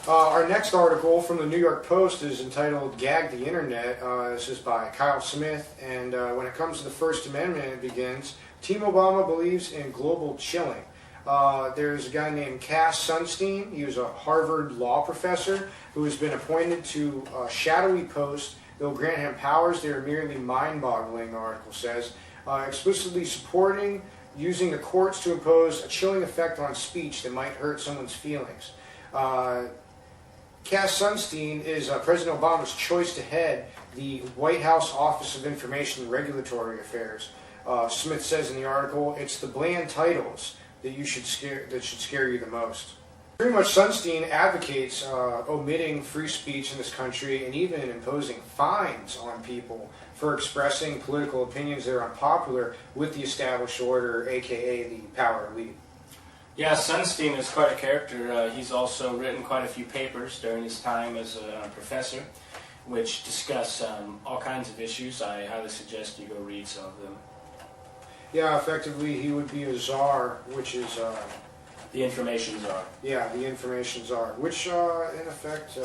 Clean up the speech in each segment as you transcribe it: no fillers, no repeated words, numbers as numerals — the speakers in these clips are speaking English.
Our next article from the New York Post is entitled "Gag the Internet." This is by Kyle Smith, and when it comes to the First Amendment, it begins, Team Obama believes in global chilling. There's a guy named Cass Sunstein. He was a Harvard law professor who has been appointed to a shadowy post that will grant him powers that are merely mind-boggling, the article says, explicitly supporting using the courts to impose a chilling effect on speech that might hurt someone's feelings. Cass Sunstein is President Obama's choice to head the White House Office of Information and Regulatory Affairs. Smith says in the article, it's the bland titles that should scare you the most. Pretty much Sunstein advocates omitting free speech in this country and even imposing fines on people for expressing political opinions that are unpopular with the established order, aka the power elite. Yeah, Sunstein is quite a character. He's also written quite a few papers during his time as a professor, which discuss all kinds of issues. I highly suggest you go read some of them. Yeah, effectively he would be a czar, which is... the information czar. Yeah, the information czar, which in effect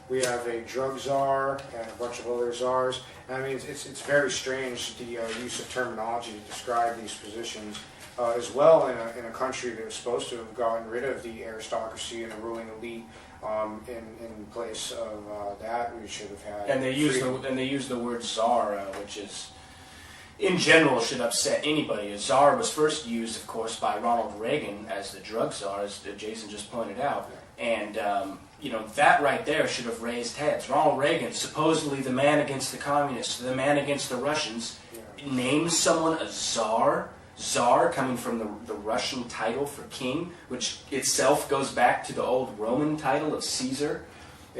we have a drug czar and a bunch of other czars. I mean, it's very strange the use of terminology to describe these positions. As well in a country that was supposed to have gotten rid of the aristocracy and the ruling elite, in place of that we should have had. And they use the word czar, which is in general should upset anybody. A czar was first used, of course, by Ronald Reagan as the drug czar, as Jason just pointed out, and that right there should have raised heads. Ronald Reagan, supposedly the man against the communists, the man against the Russians, names someone a czar. Tsar, coming from the Russian title for king, which itself goes back to the old Roman title of Caesar.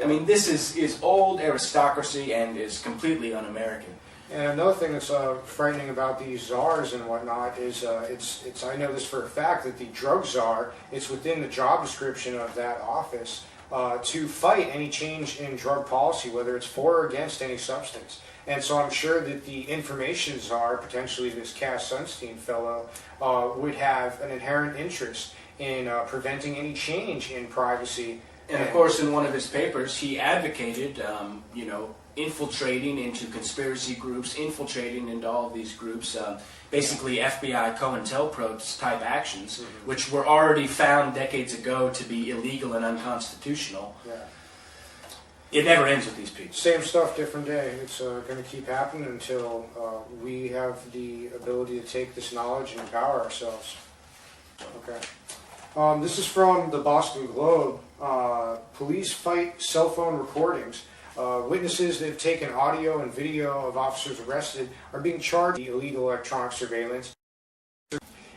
I mean, this is old aristocracy and is completely un-American. And another thing that's frightening about these czars and whatnot is I know this for a fact that the drug czar, it's within the job description of that office to fight any change in drug policy, whether it's for or against any substance. And so I'm sure that the information czar, potentially this Cass Sunstein fellow, would have an inherent interest in preventing any change in privacy. And of course, in one of his papers, he advocated, infiltrating into conspiracy groups, infiltrating into all of these groups, basically FBI COINTELPRO type actions, which were already found decades ago to be illegal and unconstitutional. Yeah. It never ends with these people. Same stuff, different day. It's going to keep happening until we have the ability to take this knowledge and empower ourselves. Okay. This is from the Boston Globe. Police fight cell phone recordings. Witnesses that have taken audio and video of officers arrested are being charged with illegal electronic surveillance.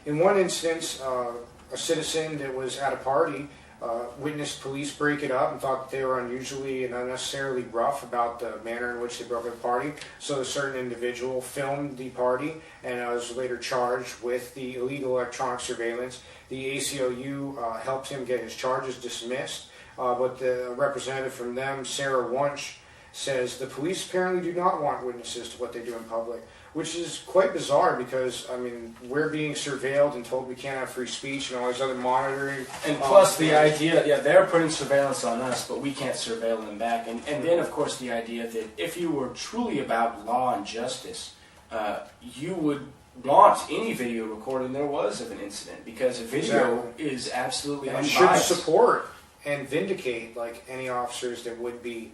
In one instance, a citizen that was at a party witnessed police break it up and thought that they were unusually and unnecessarily rough about the manner in which they broke up the party. So a certain individual filmed the party and was later charged with the illegal electronic surveillance. The ACLU helped him get his charges dismissed, but the representative from them, Sarah Wunsch, says the police apparently do not want witnesses to what they do in public, which is quite bizarre because, I mean, we're being surveilled and told we can't have free speech and all these other monitoring. And plus the idea, they're putting surveillance on us, but we can't surveil them back. And then, of course, the idea that if you were truly about law and justice, you would want any video recording there was of an incident, because a video is absolutely unbiased. And should support and vindicate like any officers that would be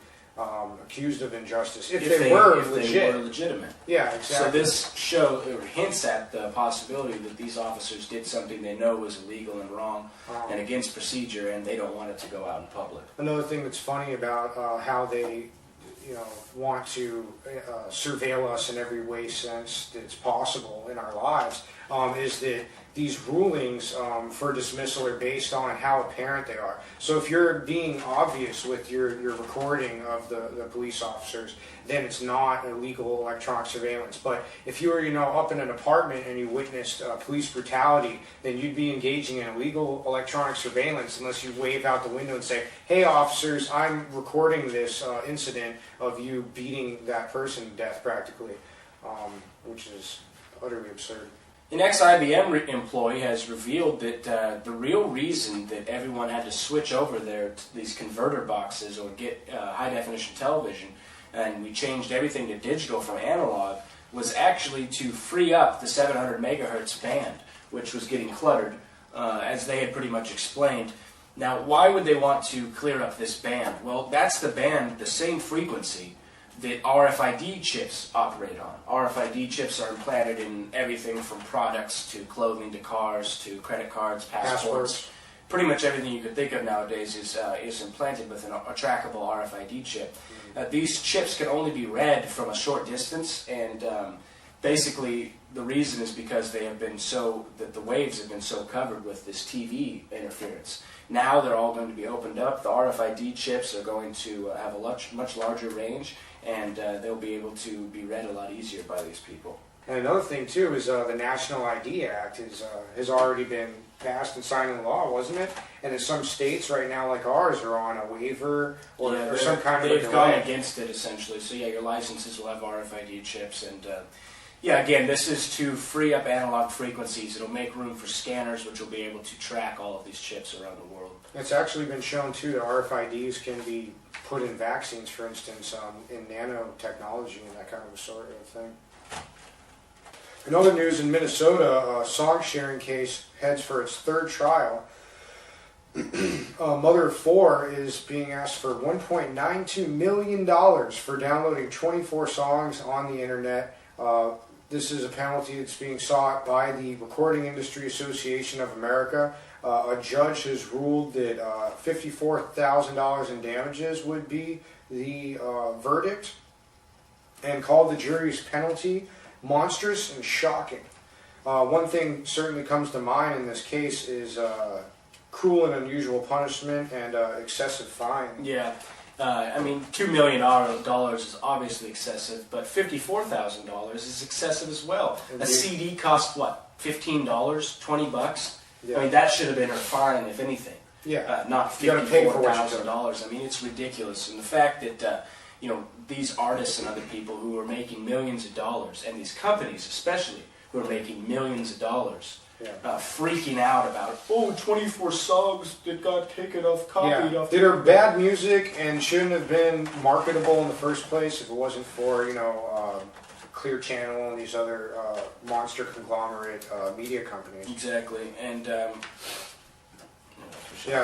accused of injustice if they were legitimate. Yeah, exactly. So this hints at the possibility that these officers did something they know was illegal and wrong and against procedure, and they don't want it to go out in public. Another thing that's funny about how they want to surveil us in every way sense that's possible in our lives is that these rulings for dismissal are based on how apparent they are. So if you're being obvious with your recording of the police officers, then it's not illegal electronic surveillance. But if you were up in an apartment and you witnessed police brutality, then you'd be engaging in illegal electronic surveillance unless you wave out the window and say, "Hey officers, I'm recording this incident of you beating that person to death," practically, which is utterly absurd. An ex-IBM employee has revealed that the real reason that everyone had to switch over these converter boxes or get high-definition television, and we changed everything to digital from analog, was actually to free up the 700 megahertz band, which was getting cluttered, as they had pretty much explained. Now, why would they want to clear up this band? Well, that's the band, the same frequency that RFID chips operate on. RFID chips are implanted in everything from products to clothing to cars to credit cards, passports. Pretty much everything you could think of nowadays is implanted with a trackable RFID chip. These chips can only be read from a short distance, and basically the reason is because they have been that the waves have been so covered with this TV interference. Now they're all going to be opened up. The RFID chips are going to have a much larger range, and they'll be able to be read a lot easier by these people. And another thing too is the National ID Act has already been passed and signed into law, wasn't it? And in some states right now, like ours, are on a waiver or some kind of a delay. They've gone against it essentially. So yeah, your licenses will have RFID chips, and again, this is to free up analog frequencies. It'll make room for scanners, which will be able to track all of these chips around the world. It's actually been shown too that RFIDs can be put in vaccines, for instance, in nanotechnology and that kind of sort of thing. In other news, in Minnesota, a song-sharing case heads for its third trial. A mother of four is being asked for $1.92 million for downloading 24 songs on the internet. This is a penalty that's being sought by the Recording Industry Association of America. A judge has ruled that $54,000 in damages would be the verdict, and called the jury's penalty monstrous and shocking. One thing certainly comes to mind in this case is cruel and unusual punishment and excessive fine. Yeah. I mean, $2 million is obviously excessive, but $54,000 is excessive as well. Indeed. A CD costs, what, $15, $20? Yeah. I mean, that should have been her fine, if anything. Yeah. Not $54,000. I mean, it's ridiculous. And the fact that, these artists and other people who are making millions of dollars, and these companies especially, who are making millions of dollars, freaking out about, 24 songs that got taken off, copied off. That are bad music and shouldn't have been marketable in the first place if it wasn't for, Clear Channel and these other monster conglomerate media companies. Exactly. And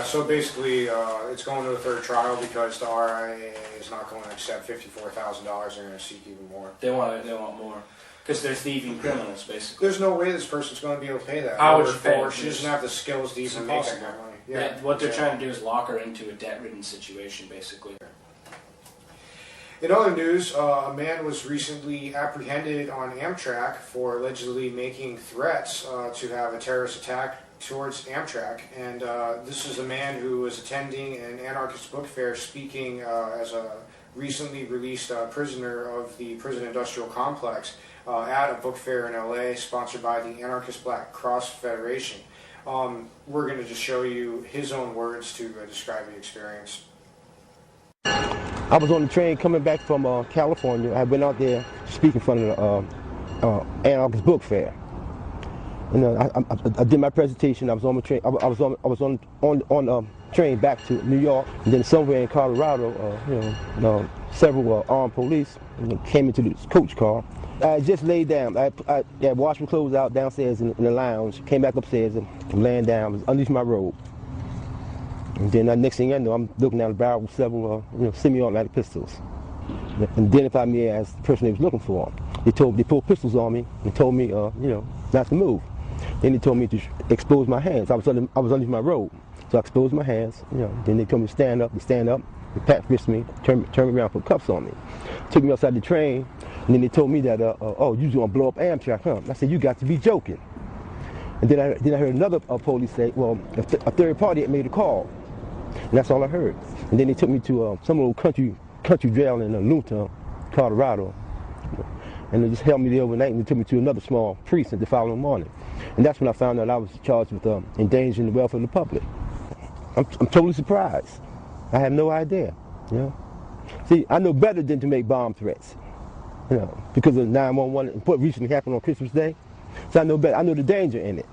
so basically it's going to a third trial because the RIAA is not going to accept $54,000. They're going to seek even more. They want more. Because they're thieving criminals, basically. There's no way this person's going to be able to pay that. How would you pay? She doesn't have the skills to even make that kind of money. Yeah. What they're trying to do is lock her into a debt-ridden situation, basically. In other news, a man was recently apprehended on Amtrak for allegedly making threats to have a terrorist attack towards Amtrak. And this is a man who was attending an anarchist book fair, speaking as a recently released prisoner of the prison industrial complex at a book fair in LA, sponsored by the Anarchist Black Cross Federation. We're going to just show you his own words to describe the experience. I was on the train coming back from California. I went out there to speak in front of the anarchist book fair. I did my presentation. I was on the train. I was on the train back to New York, and then somewhere in Colorado, several armed police came into this coach car. I just laid down. I washed my clothes out downstairs in the lounge. Came back upstairs and I'm laying down. I was underneath my robe. And then next thing I know, I'm looking at the barrel of several semi-automatic pistols. And identified me as the person they was looking for. They pulled pistols on me and told me, not to move. Then they told me to expose my hands. I was underneath my robe, so I exposed my hands. Then they told me to stand up. They pat-fisted me, turned me around, put cuffs on me, took me outside the train, and then they told me that, you gonna blow up Amtrak, huh? I said, you got to be joking. And then I heard another police say, well, a third party had made a call, and that's all I heard. And then they took me to some little country jail in Lunta, Colorado. And they just held me there overnight, and they took me to another small precinct the following morning. And that's when I found out I was charged with endangering the welfare of the public. I'm totally surprised. I had no idea. See, I know better than to make bomb threats. Because of 911 and what recently happened on Christmas Day. So I know better. I know the danger in it.